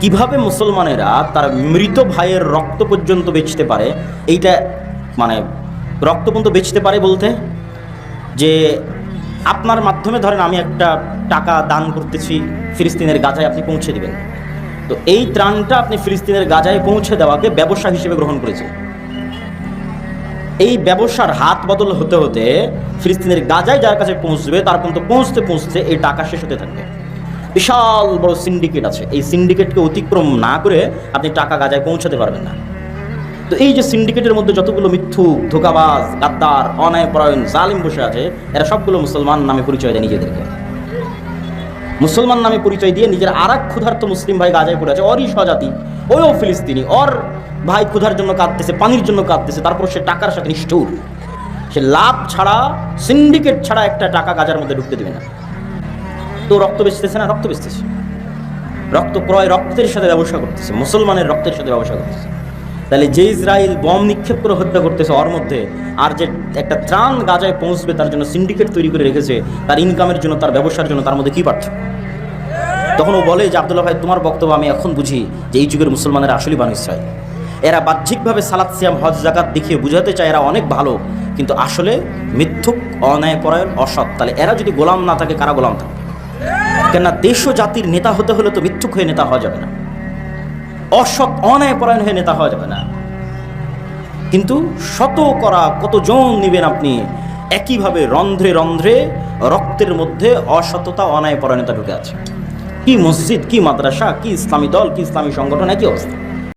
কিভাবে মুসলমানেরা তার মৃত ভাইয়ের রক্ত পর্যন্ত বেচতে পারে, এইটা মানে রক্ত পর্যন্ত বেচতে পারে বলতে যে আপনার মাধ্যমে ধরেন আমি একটা টাকা দান করতেছি ফিলিস্তিনের গাজায়, আপনি পৌঁছে দিবেন। তো এই ত্রাণটা আপনি ফিলিস্তিনের গাজায় পৌঁছে দেওয়াকে ব্যবসা হিসেবে গ্রহণ করেছেন। এই ব্যবসার হাত বদল হতে হতে ফিলিস্তিনের গাজায় যার কাছে পৌঁছবে তার পর্যন্ত পৌঁছতে পৌঁছতে এই টাকা শেষ হতে থাকবে। বিশাল বড় সিন্ডিকেট আছে, এই সিন্ডিকেটকে অতিক্রম না করে আপনি টাকা গাজায় পৌঁছাতে পারবেন না। তো এই যে সিন্ডিকেটের মধ্যে যতগুলো মিথ্যুক, ধোঁকাবাজ, গাদ্দার, অন্যায়পরায়ণ, জালিম বসে আছে, এরা সবগুলো মুসলমান নামে পরিচয় দেয় নিজেদেরকে। মুসলমান নামে পরিচয় দিয়ে নিজের আর এক ক্ষুধার্ত মুসলিম ভাই গাজায় পড়ে আছে, ওরই স্বজাতি, ওও ফিলিস্তিনি, ওর ভাই ক্ষুধার জন্য কাঁদতেছে, পানির জন্য কাঁদতেছে, তারপর সে টাকার সাথে নিষ্ঠুর, সে লাভ ছাড়া, সিন্ডিকেট ছাড়া একটা টাকা গাজার মধ্যে ঢুকতে দেবে না। তো রক্ত বেচতেছে না, রক্ত বেচতেছে, রক্ত ক্রয়, রক্তের সাথে ব্যবসা করতেছে, মুসলমানের রক্তের সাথে ব্যবসা করতেছে। তাহলে যে ইসরায়েল বম নিক্ষেপ করে হত্যা করতেছে ওর মধ্যে, আর যে একটা ত্রাণ গাজায় পৌঁছবে তার জন্য সিন্ডিকেট তৈরি করে রেখেছে তার ইনকামের জন্য, তার ব্যবসার জন্য, তার মধ্যে কি পার্থক্য? তখন ও বলে যে আব্দুল্লাহ ভাই তোমার বক্তব্য আমি এখন বুঝি যে এই যুগের মুসলমানেরা আসলেই বানু ইসরায়েল। এরা বাহ্যিকভাবে সালাত, সিয়াম, হজ, জাকাত দেখিয়ে বুঝাতে চায় এরা অনেক ভালো, কিন্তু আসলে মিথ্যুক, অন্যায়পরায়ণ, অসৎ। তাহলে এরা যদি গোলাম না থাকে কারা গোলাম থাকে? কেননা দেশ ও জাতির নেতা হতে হলে তো মিথ্যুক হয়ে নেতা হওয়া যাবে না, অসৎ অন্যায়পরায়ণ হয়ে নেতা হওয়া যাবে না। কিন্তু শত করা কতজন নিবেন আপনি? একইভাবে রন্ধ্রে রন্ধ্রে রক্তের মধ্যে অসততা, অন্যায়পরায়ণতা ঢুকে আছে। কি মসজিদ, কি মাদ্রাসা, কি ইসলামী দল, কি ইসলামী সংগঠন, একই অবস্থা।